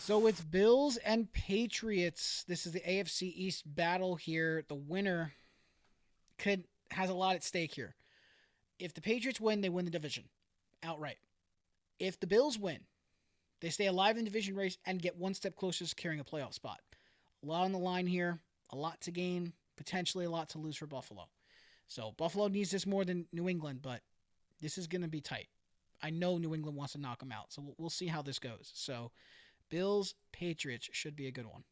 So it's Bills and Patriots. This is the AFC East battle here. The winner has a lot at stake here. If the Patriots win, they win the division outright. If the Bills win, they stay alive in the division race and get one step closer to securing a playoff spot. A lot on the line here, a lot to gain, potentially a lot to lose for Buffalo. So Buffalo needs this more than New England, but this is going to be tight. I know New England wants to knock them out, so we'll see how this goes. So Bills, Patriots should be a good one.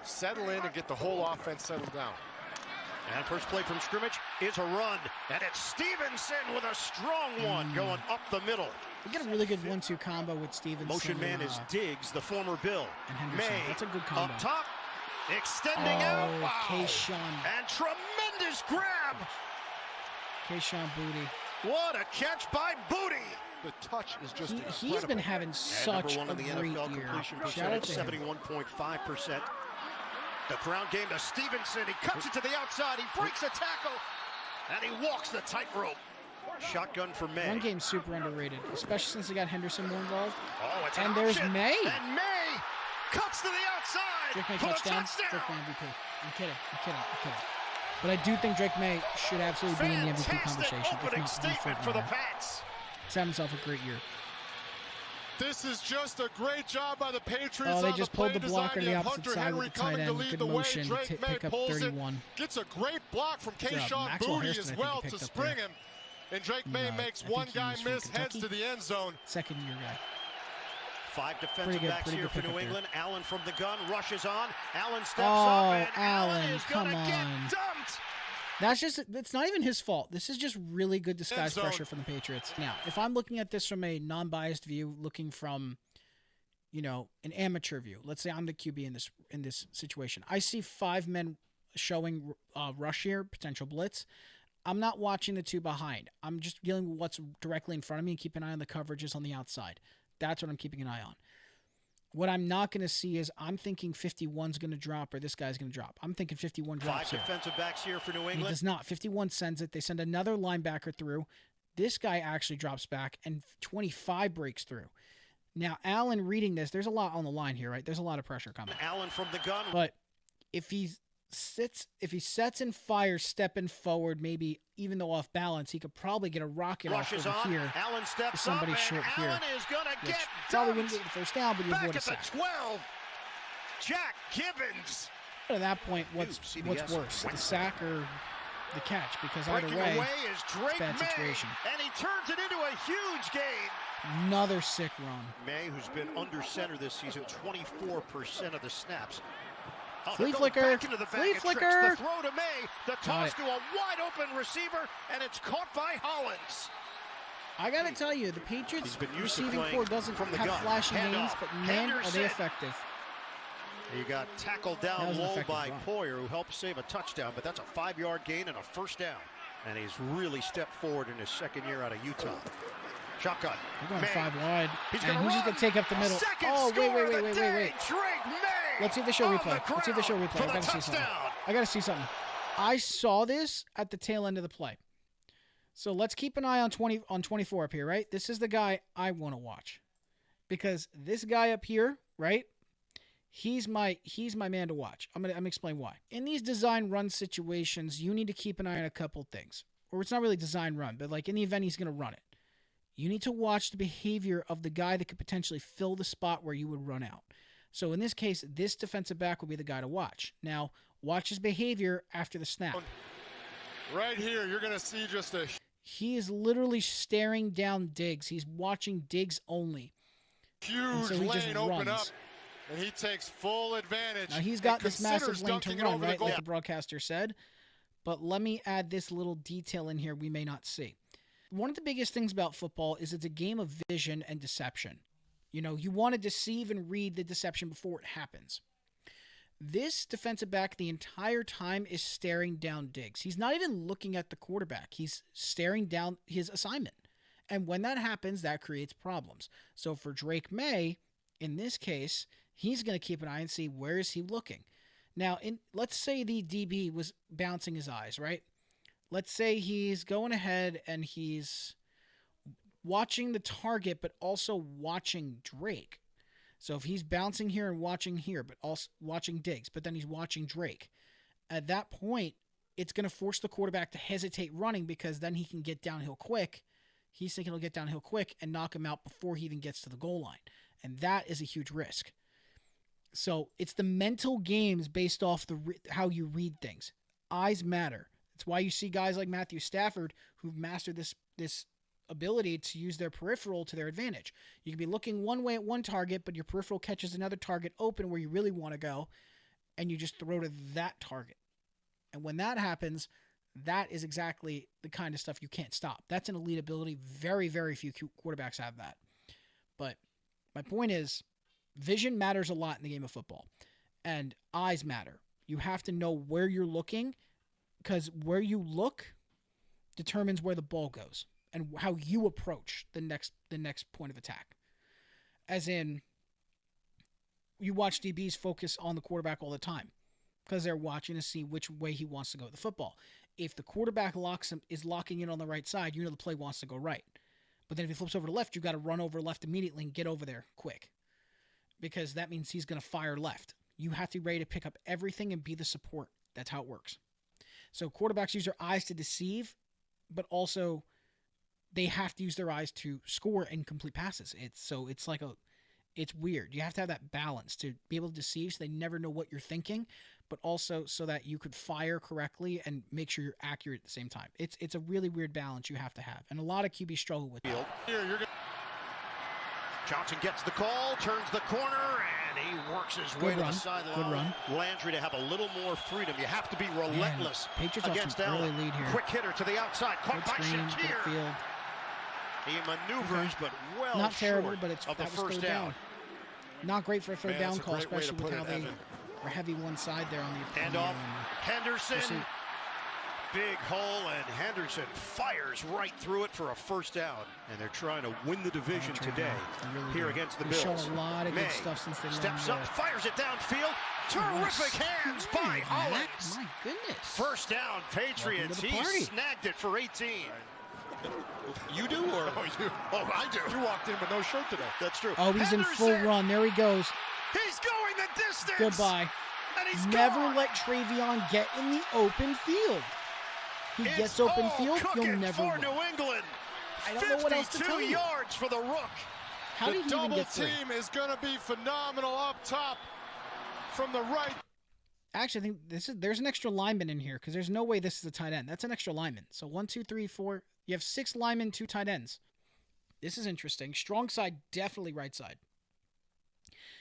Settle in and get the whole offense settled down. And first play from scrimmage is a run. And it's Stevenson with a strong one going up the middle. We got a really good 1-2 combo with Stevenson. Motion man is Diggs, the former Bill. And Henderson. May That's a good combo. up top, extending out. Wow. Kayshawn. And tremendous grab. Kayshawn Booty. What a catch by Booty. The touch is just He's been having such a great year. Shout out to 71.5%. The ground game to Stevenson. He cuts it to the outside. He breaks a tackle. And he walks the tightrope. Shotgun for May. Run game's super underrated, especially since they got Henderson more involved. Oh, it's and there's option. May. And May cuts to the outside. Drake May for touchdown. Drake May MVP. I'm kidding. But I do think Drake May should absolutely be in the MVP conversation. Opening statement for the Pats. He's having himself a great year. This is just a great job by the Patriots. Oh, they just pulled the design. blocker to the opposite side with the tight end. Good motion to pick up 31. Gets a great block from Kayshawn Booty as well to spring him. And Drake May makes one guy miss, heads to the end zone. Second year guy. 5 defensive backs here for New England. Allen from the gun rushes on. Allen steps up, and Allen is going to get dumped. It's not even his fault. This is just really good disguise pressure from the Patriots. Now, if I'm looking at this from a non-biased view, looking from, an amateur view, let's say I'm the QB in this situation. I see 5 men showing rush here, potential blitz. I'm not watching the 2 behind. I'm just dealing with what's directly in front of me and keep an eye on the coverages on the outside. That's what I'm keeping an eye on. What I'm not going to see is I'm thinking 51's going to drop or this guy's going to drop. I'm thinking 51 drops 5 defensive backs here for New England. He does not. 51 sends it. They send another linebacker through. This guy actually drops back, and 25 breaks through. Now, Allen reading this, there's a lot on the line here, right? There's a lot of pressure coming. Allen from the gun. But if he sets and fires stepping forward, maybe even though off balance, he could probably get a rocket off over here. Allen steps somebody up, short and here. Allen is going to get probably wouldn't get the first down, but you avoid a sack. 12. Jack Gibbons. But at that point, what's worse, the sack or the catch? Because either way, is Drake it's a bad situation. May, and he turns it into a huge gain. Another sick run. May, who's been under center this season, 24% of the snaps. Flea flicker. Flea flicker. The throw to May. The toss to a wide open receiver, and it's caught by Hollins. I got to tell you, the Patriots receiving core doesn't have flashy names, but man, are they effective. He got tackled down low by Poyer, who helped save a touchdown, but that's a 5-yard gain and a first down. And he's really stepped forward in his second year out of Utah. Shotgun. They're going 5 wide. He's just going to take up the middle. Oh, wait. Drake May. Let's see the show replay. I got to see something. I saw this at the tail end of the play. So let's keep an eye on 24 up here, right? This is the guy I want to watch. Because this guy up here, right? He's my man to watch. I'm gonna explain why. In these design run situations, you need to keep an eye on a couple things. Or it's not really design run, but like in the event he's going to run it. You need to watch the behavior of the guy that could potentially fill the spot where you would run out. So in this case, this defensive back will be the guy to watch. Now, watch his behavior after the snap. Right here, you're going to see just a... He is literally staring down Diggs. He's watching Diggs only. Huge lane open up, and he takes full advantage. Now, he's got this massive lane to run, right, like the broadcaster said. But let me add this little detail in here we may not see. One of the biggest things about football is it's a game of vision and deception. You want to deceive and read the deception before it happens. This defensive back the entire time is staring down Diggs. He's not even looking at the quarterback. He's staring down his assignment. And when that happens, that creates problems. So for Drake May, in this case, he's going to keep an eye and see where is he looking. Now, let's say the DB was bouncing his eyes, right? Let's say he's going ahead and he's watching the target, but also watching Drake. So if he's bouncing here and watching here, but also watching Diggs, but then he's watching Drake, at that point, it's going to force the quarterback to hesitate running because then he can get downhill quick. He's thinking he'll get downhill quick and knock him out before he even gets to the goal line. And that is a huge risk. So it's the mental games based off how you read things. Eyes matter. That's why you see guys like Matthew Stafford who've mastered this ability to use their peripheral to their advantage. You can be looking one way at one target, but your peripheral catches another target open where you really want to go, and you just throw to that target. And when that happens, that is exactly the kind of stuff you can't stop. That's an elite ability. Very, very few quarterbacks have that. But my point is, vision matters a lot in the game of football, and eyes matter. You have to know where you're looking, because where you look determines where the ball goes and how you approach the next point of attack. As in, you watch DBs focus on the quarterback all the time because they're watching to see which way he wants to go with the football. If the quarterback is locking in on the right side, you know the play wants to go right. But then if he flips over to left, you got to run over left immediately and get over there quick, because that means he's going to fire left. You have to be ready to pick up everything and be the support. That's how it works. So quarterbacks use their eyes to deceive, but also they have to use their eyes to score and complete passes. It's weird. You have to have that balance to be able to deceive so they never know what you're thinking, but also so that you could fire correctly and make sure you're accurate at the same time. It's a really weird balance you have to have, and a lot of QBs struggle with that. Johnson gets the call, turns the corner, and he works his way to the sideline. Good run. Landry to have a little more freedom. You have to be relentless against Allen. Lead here. Quick hitter to the outside, caught by Shakir. He maneuvers, but not terrible, short but it's of the that was first third down. Not great for a third down call, especially with how they were heavy one side there on the hand off. Henderson, big hole, and Henderson fires right through it for a first down. And they're trying to win the division today here against the Bills. They've shown a lot of good stuff since they steps up, fires it downfield. Terrific hands by Hollins. My goodness. First down, Patriots. He snagged it for 18. You do, or I do. You walked in with no shirt today. That's true. Oh, he's in full run. There he goes. He's going the distance. Goodbye. And he's never let Travion get in the open field. He gets open field, you'll never win. New England. I don't know what else to tell you. 52 yards for the Rook. How did he even get through? The double team is going to be phenomenal up top from the right. Actually, I think there's an extra lineman in here because there's no way this is a tight end. That's an extra lineman. So 1, 2, 3, 4. You have 6 linemen, 2 tight ends. This is interesting. Strong side, definitely right side.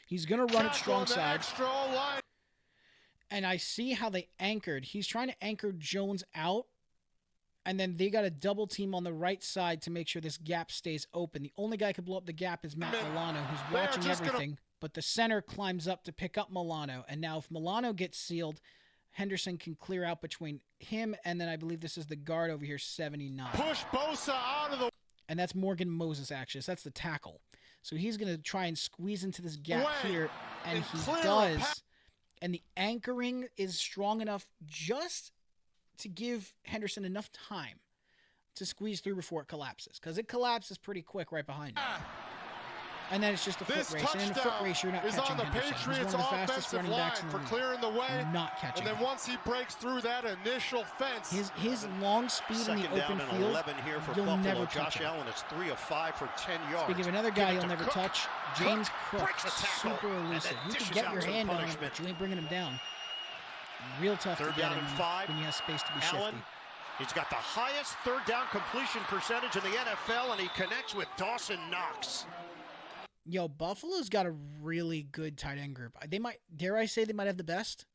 He's going to run it strong side. And I see how they anchored. He's trying to anchor Jones out. And then they got a double team on the right side to make sure this gap stays open. The only guy who can blow up the gap is Matt Milano, who's watching everything. But the center climbs up to pick up Milano. And now if Milano gets sealed, Henderson can clear out between him and then I believe this is the guard over here, 79. Push Bosa out of the... And that's Morgan Moses, actually. So that's the tackle. So he's going to try and squeeze into this gap here. And he does. And the anchoring is strong enough just to give Henderson enough time to squeeze through before it collapses. Because it collapses pretty quick right behind him. And then it's just a foot race. And in a foot race, you're not catching Henderson. He's one of the fastest running backs in the league. Clearing the way. Not catching him. And then once he breaks through that initial fence. His long speed in the open field, here for you'll Buffalo. never touch Josh Allen is 3 of 5 for 10 yards. Speaking of another guy you'll never touch, James Cook, super elusive. You can get your hand on him, but you ain't bringing him down. Real tough to get him when he has space to be shifty. He's got the highest third down completion percentage in the NFL, and he connects with Dawson Knox. Yo, Buffalo's got a really good tight end group. Dare I say they might have the best?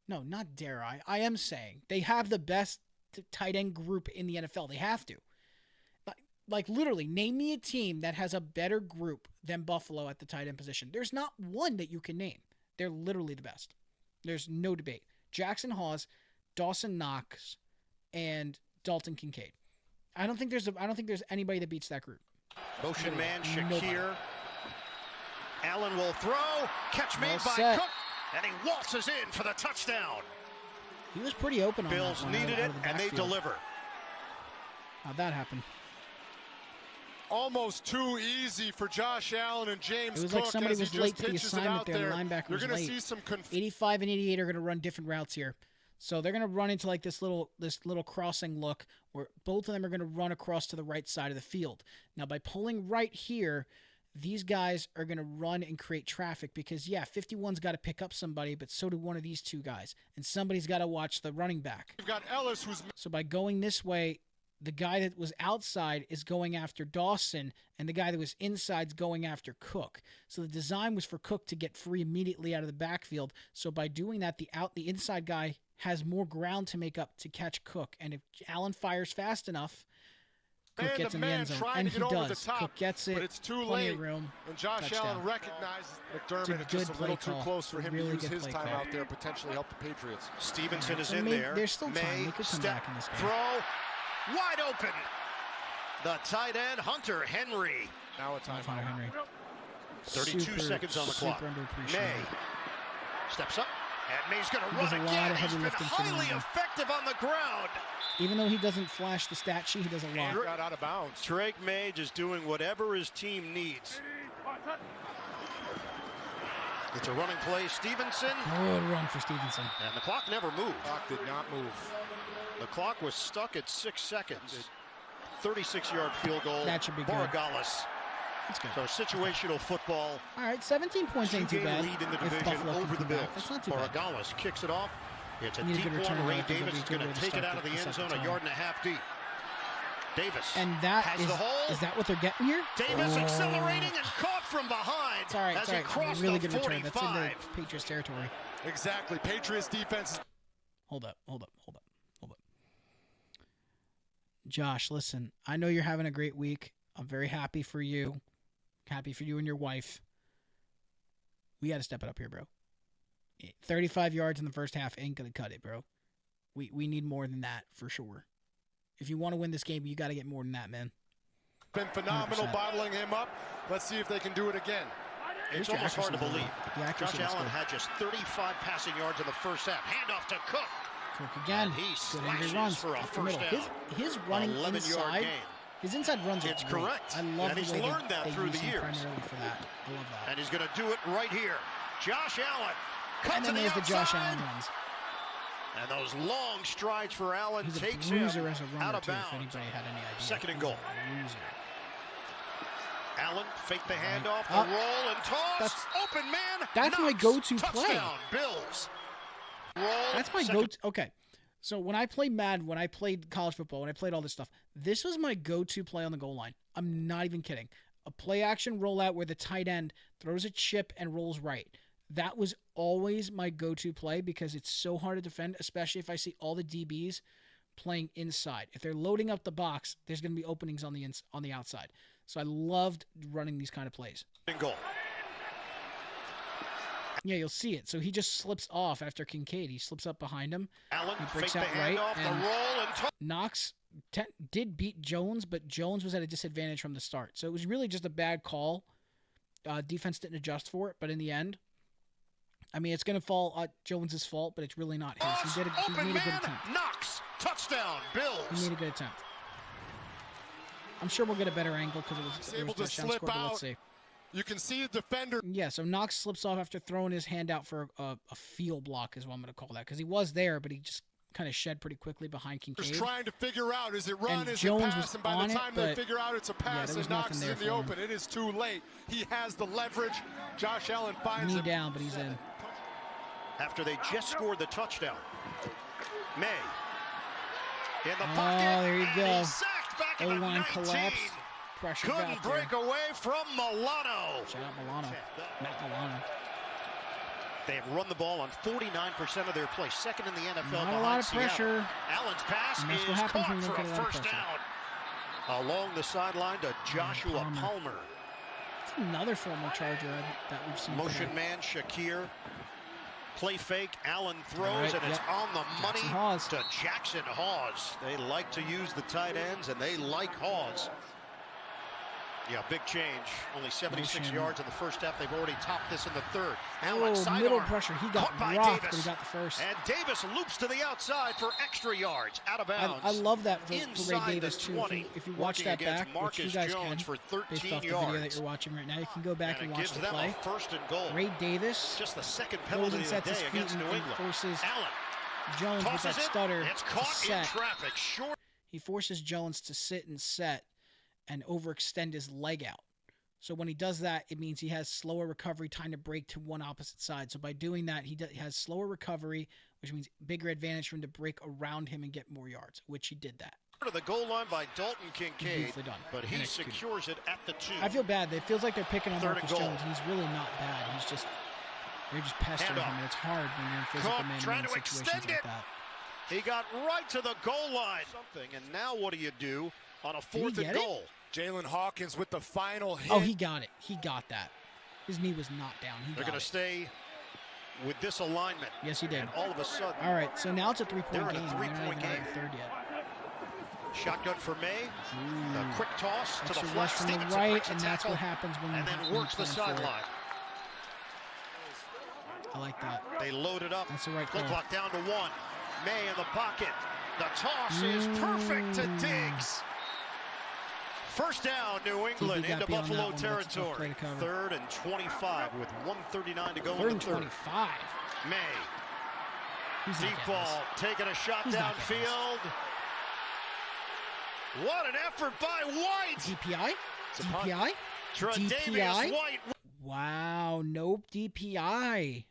No, not dare I. I am saying they have the best tight end group in the NFL. They have to. Like literally, name me a team that has a better group than Buffalo at the tight end position. There's not one that you can name. They're literally the best. There's no debate. Jackson Hawes, Dawson Knox, and Dalton Kincaid. I don't think there's anybody that beats that group. Motion man Shakir. Allen will throw. Catch made by Cook. And he waltzes in for the touchdown. He was pretty open on Bills that one. needed it, and they deliver. How'd that happen? almost too easy for Josh Allen and James Cook. It was like somebody was late to the assignment there. The linebacker was late. See some 85 and 88 are going to run different routes here. So they're going to run into like this little crossing look where both of them are going to run across to the right side of the field. Now, by pulling right here, these guys are going to run and create traffic because, yeah, 51's got to pick up somebody, but so do one of these two guys. And somebody's got to watch the running back. We've got Ellis who's... So by going this way, the guy that was outside is going after Dawson, and the guy that was inside is going after Cook. So the design was for Cook to get free immediately out of the backfield. So by doing that, the inside guy has more ground to make up to catch Cook. And if Allen fires fast enough, Cook gets in the end zone, and he does. Cook gets it, but it's too plenty late. of room. And Josh Touchdown. Allen recognizes McDermott. It's just a little too close for him to use his time out there, potentially help the Patriots. Stevenson is in there. There's still time. They could come back in this game. Throw, wide open. The tight end, Hunter Henry. Now a timeout. Hunter Henry. 32 seconds on the clock. May steps up, and May's going to run again. He's been highly effective on the ground. Even though he doesn't flash the stat sheet, he does a lot. Got out of bounds. Drake May just doing whatever his team needs. It's a running play. Stevenson. Good run for Stevenson. And the clock never moved. Clock did not move. The clock was stuck at 6 seconds. 36-yard field goal. That should be good. Borregales. That's good. So situational football. All right, 17 points ain't too bad. Lead in the division over the Bills. That's not too bad. Borregales kicks it off. It's a deep one. Ray Davis is going to take it out of the end zone, a yard and a half deep. Davis and that has the hole. Is that what they're getting here? Davis accelerating and caught from behind. It's all right. As he crossed really the good 45. return. That's in the Patriots territory. Exactly. Patriots defense. Hold up. Josh, listen, I know you're having a great week. I'm very happy for you. Happy for you and your wife. We got to step it up here, bro. 35 yards in the first half ain't going to cut it, bro. We need more than that for sure. If you want to win this game, you got to get more than that, man. Been phenomenal 100%. Bottling him up. Let's see if they can do it again. It's almost hard to believe. Josh Allen had just 35 passing yards in the first half. Handoff to Cook. Cook again. And he good runs for a first down. His running inside. His inside runs are It's great. correct. I love and the he's way learned that they through use the him years. primarily for that. I love that. And he's going to do it right here. Josh Allen. And then there's the Josh Allen runs. And those long strides for Allen He's takes a bruiser him as a runner out of too, bounds. if anybody had any idea. Second and goal. Allen faked the handoff, the Up. roll and toss. Open man. That's my go-to play. Touchdown, Bills. Roll. That's my go-to. Okay. So when I played Madden, when I played college football, when I played all this stuff, this was my go-to play on the goal line. I'm not even kidding. A play-action rollout where the tight end throws a chip and rolls right. That was always my go-to play because it's so hard to defend, especially if I see all the DBs playing inside. If they're loading up the box, there's going to be openings on the outside. So I loved running these kind of plays. Goal. Yeah, you'll see it. So he just slips off after Kincaid. He slips up behind him. Allen he breaks faked out the right. handoff, the roll and Knox did beat Jones, but Jones was at a disadvantage from the start. So it was really just a bad call. Defense didn't adjust for it, but in the end, I mean, it's going to fall Jones's fault, but it's really not his. He made a good attempt. Knox, touchdown, Bills. He made a good attempt. I'm sure we'll get a better angle because it was able to slip out. Let's see. You can see the defender. Yeah, so Knox slips off after throwing his hand out for a field block is what I'm going to call that because he was there, but he just kind of shed pretty quickly behind Kincaid. Just trying to figure out, is it run, and is Jones it pass? And by the time they figure out it's a pass, and Knox is in the open. It is too late. He has the leverage. Josh Allen finds him. Down, but he's in. After they just scored the touchdown. May. In the pocket. Oh, there you go. O-line collapsed. Pressure couldn't break away from Milano. Shout out Milano. Matt Milano. They have run the ball on 49% of their play. Second in the NFL. Not a lot of pressure. Allen's pass is caught for a first down. Along the sideline to Joshua Palmer. It's another former Charger that we've seen. Motion man Shakir. Play fake. Allen throws, and it's on the money to Jackson Hawes. They like to use the tight ends, and they like Hawes. Yeah, big change. Only 76 yards in the first half. They've already topped this in the third. Allen, middle pressure. He got rocked, but he got the first. And Davis loops to the outside for extra yards. Out of bounds. I love that for Ray Davis, too. If you watch that back, which you guys can, for 13 based off the yards. video that you're watching right now, you can go back and watch the play. First and goal. Ray Davis just the second penalty of the day against New England. Forces Allen Jones with that stutter it's caught to set. In traffic. Short. He forces Jones to sit and set and overextend his leg out. So when he does that, it means he has slower recovery time to break to one opposite side. So by doing that, he has slower recovery, which means bigger advantage for him to break around him and get more yards, which he did that. To the goal line by Dalton Kincaid, done. But he secures it at the 2. I feel bad. It feels like they're picking on Marcus Jones, and he's really not bad. They're just pestering him, and it's hard when you're in physical man-to-man situations like that. He got right to the goal line. And now what do you do on a 4th and goal? Jalen Hawkins with the final hit. Oh, he got it. He got that. His knee was not down. They're going to stay with this alignment. Yes, he did. And all of a sudden. All right, so now it's a 3-point game. They're in a 3-point game. Third yet. Shotgun for May. A quick toss to the flat. From the right, and that's what happens when and then works the sideline. I like that. They load it up. That's the right call. Clock down to 1. May in the pocket. The toss is perfect to Diggs. First down, New England into Buffalo territory. 3rd and 25 with 1:39 to go in the 3rd. 25. May. Deep ball, taking a shot downfield. What an effort by White. DPI? DPI? DPI? White. Wow, nope, DPI.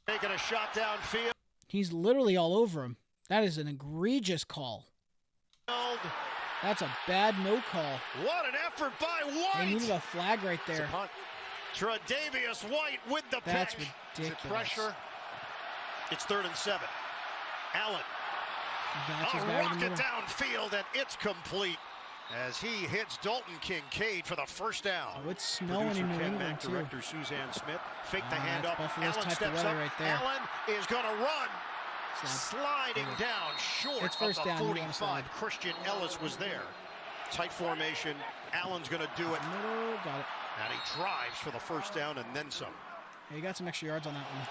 Taking a shot downfield. He's literally all over him. That is an egregious call. That's a bad no call. What an effort by White. They needed a flag right there. Tre'Davious White with the That's pick. ridiculous. Pressure. It's 3rd and 7. Allen. A rocket downfield, and it's complete as he hits Dalton Kincaid for the first down. Oh, it's snowing in New England, too. Director Suzanne Smith. Fake the hand up. Buffalo's Allen steps up. Right there. Allen is going to run. Sliding down short of the 45. Christian Ellis was there. Tight formation. Allen's going to do it. Got it. And he drives for the first down and then some. Yeah, he got some extra yards on that one.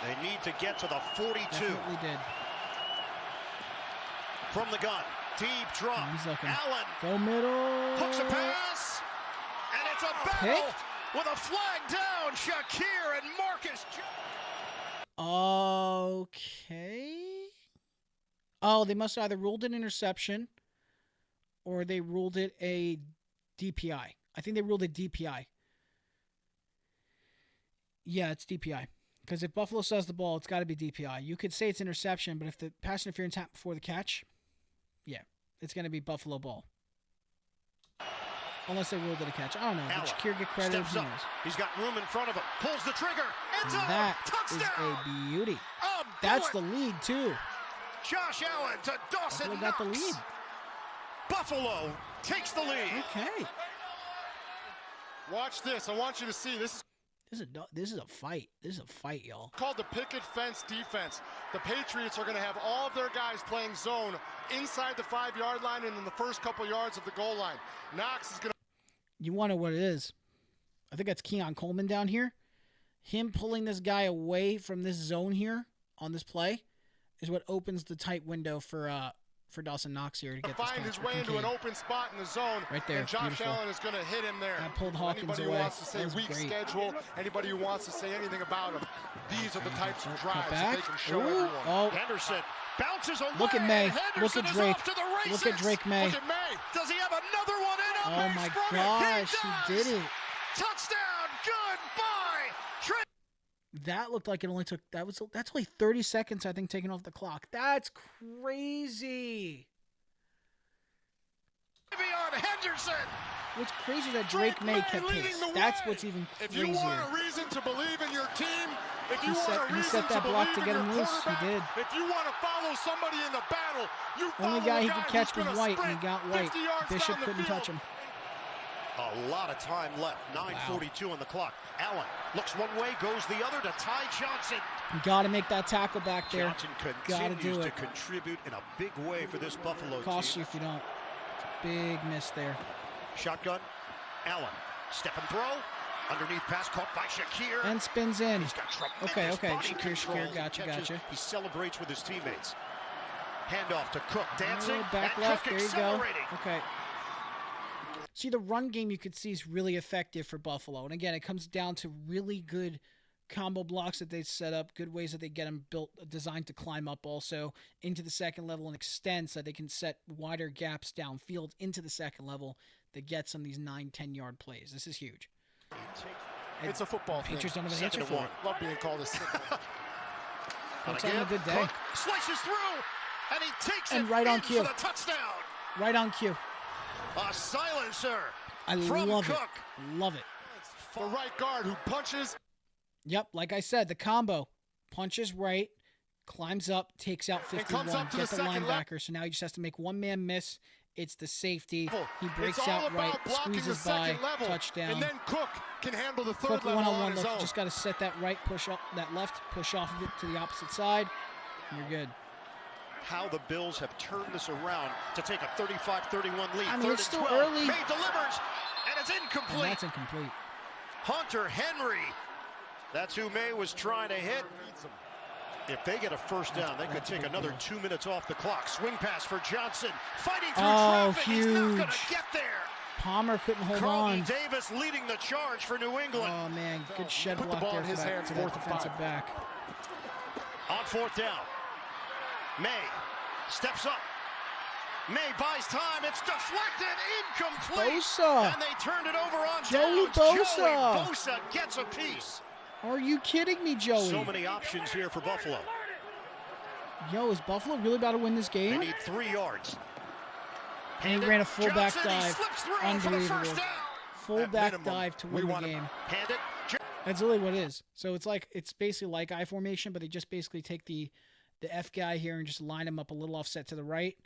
They need to get to the 42. Definitely did. From the gun. Deep drop. Allen. Go middle. Hooks a pass. And it's a battle with a flag down. Shakir and Marcus. Okay. Oh, they must have either ruled an interception or they ruled it a DPI. I think they ruled it DPI. Yeah, it's DPI. Because if Buffalo says the ball, it's got to be DPI. You could say it's interception, but if the pass interference happened before the catch, yeah, it's going to be Buffalo ball. Unless they ruled it a catch. I don't know. Did Shakir get credit? Who knows? He's got room in front of him. Pulls the trigger. It's that is a beauty. That's the lead, too. Josh Allen to Dawson Knox. Got the lead. Buffalo takes the lead. Okay. Watch this. I want you to see this. This is a fight. This is a fight, y'all. Called the picket fence defense. The Patriots are going to have all of their guys playing zone inside the 5-yard line and in the first couple yards of the goal line. Knox is going to. You want to know what it is? I think that's Keon Coleman down here. Him pulling this guy away from this zone here on this play is what opens the tight window for Dawson Knox here to get this find his way into an open spot in the zone. Right there. And Josh Allen is going to hit him there. That pulled Hawkins anybody away. Who wants to say weak schedule, anybody who wants to say anything about him, these are the types of drives that they can show everyone. Oh. Henderson bounces away. Look at May. Look at Drake. Look at Drake May. Look at May. Does he have another one in him? Oh my gosh, he did it. Touchdown. Goodbye. That looked like it only took that's only 30 seconds, I think, taken off the clock. That's crazy. Henderson. What's crazy is that Drake May kept pace. That's what's even crazier. If you want a reason to believe in your team, he set that block to get him loose. He did. If you want to follow somebody in the battle, you only guy he could catch was White, and he got White. Bishop couldn't touch him. A lot of time left. 9:42 on the clock. Allen looks one way, goes the other to Ty Johnson. You got to make that tackle back there. Johnson continues to contribute in a big way for this Buffalo team. Costs you if you don't. Big miss there. Shotgun. Allen. Step and throw. Underneath pass caught by Shakir. And spins in. He's got tremendous Okay. body control. Shakir. Gotcha. He celebrates with his teammates. Handoff to Cook. Dancing. Back and left. Cook There you go. accelerating. Okay. See, the run game you could see is really effective for Buffalo. And again, it comes down to really good combo blocks that they set up, good ways that they get them built, designed to climb up also into the second level and extend so they can set wider gaps downfield into the second level that gets them these 9-10 yard plays. This is huge. It's a football thing. Patriots don't have an answer for it. Love being called a signal. Cook's having a good day. Cook slices through, and he takes And it right on in cue. for the touchdown. Right on cue. A silencer. I from love Cook. it. Love it. The right guard who punches. Yep, like I said, the combo. Punches right, climbs up, takes out 51, gets the linebacker. So now he just has to make one man miss. It's the safety. He breaks out right, squeezes by, touchdown. And then Cook can handle the third Cook level one-on-one on his look. own. Just got to set that right, push up, that left, push off of it to the opposite side, and you're good. How the Bills have turned this around to take a 35-31 lead. I mean, it's still 12. early. May delivers, and it's incomplete. And that's incomplete. Hunter Henry. That's who May was trying to hit. If they get a first down, they could take another 2 minutes off the clock. Swing pass for Johnson. Fighting through traffic. Huge. He's not going to get there. Palmer couldn't hold Carlton on. Davis leading the charge for New England. Oh, man. Good shed Put the block ball there in for his that, hands, for that 4th and 5. defensive back. On 4th down. May steps up. May buys time. It's deflected. Incomplete. Bosa. And they turned it over on Joey downs. Bosa. Joey Bosa gets a piece. Are you kidding me, Joey? So many options here for Buffalo. Yo, is Buffalo really about to win this They game? need 3 yards. And he ran a fullback Johnson, he dive. slips through for the Unbelievable. first down. Fullback minimum, dive to we win the want him. game. Hand it. That's really what it is. So it's basically like I formation, but they just basically take the F guy here and just line him up a little offset to the right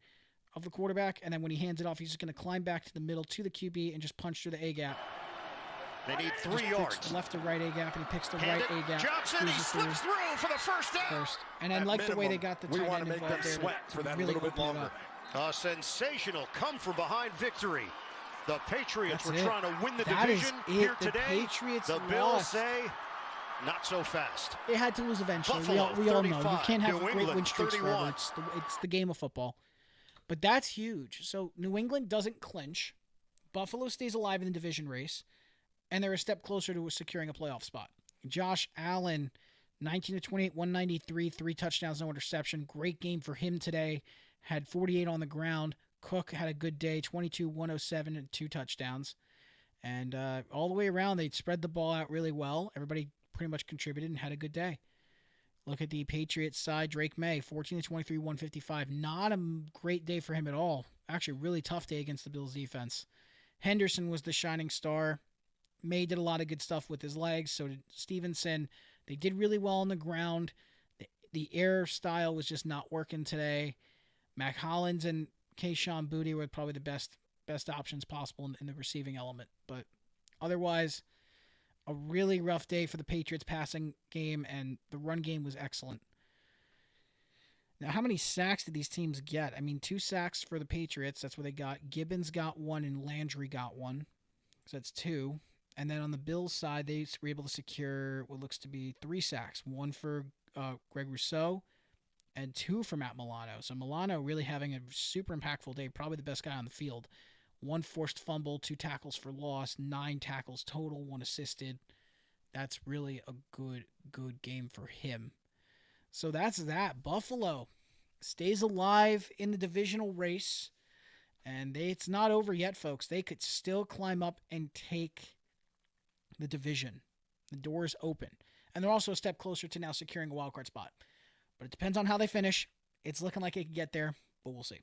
of the quarterback, and then when he hands it off, he's just going to climb back to the middle to the QB and just punch through the A gap. They need 3 Just picks yards. the left to right A gap, and he picks the Hand right it. A gap. Johnson, he squeezes slips through for the first down. first. And I At like the way they minimum, got the we tight want end to make involved them there sweat to for that really little bit open it longer. up. A sensational come from behind victory. The Patriots That's were it. trying to win the That is division it. here The today. Patriots the Bills lost. say, not so fast. They had to lose eventually. Buffalo, We all know. You 35, can't have New great England, win streaks 31. forever. It's the game of football. But that's huge. So New England doesn't clinch. Buffalo stays alive in the division race. And they're a step closer to securing a playoff spot. Josh Allen, 19 of 28, 193, 3 touchdowns, no interception. Great game for him today. Had 48 on the ground. Cook had a good day, 22, 107, and 2 touchdowns. And all the way around, they spread the ball out really well. Everybody pretty much contributed and had a good day. Look at the Patriots side. Drake May, 14 of 23, 155. Not a great day for him at all. Actually, a really tough day against the Bills defense. Henderson was the shining star. May did a lot of good stuff with his legs. So did Stevenson. They did really well on the ground. The air style was just not working today. Mac Hollins and Kayshon Boutte were probably the best options possible in the receiving element. But otherwise, a really rough day for the Patriots passing game, and the run game was excellent. Now, how many sacks did these teams get? I mean, 2 sacks for the Patriots. That's what they got. Gibbons got 1 and Landry got 1. So that's 2. And then on the Bills side, they were able to secure what looks to be 3 sacks. 1 for Greg Rousseau and 2 for Matt Milano. So Milano really having a super impactful day, probably the best guy on the field. 1 forced fumble, 2 tackles for loss, 9 tackles total, 1 assisted. That's really a good game for him. So that's that. Buffalo stays alive in the divisional race. And it's not over yet, folks. They could still climb up and take the division. The door is open. And they're also a step closer to now securing a wildcard spot. But it depends on how they finish. It's looking like they can get there, but we'll see.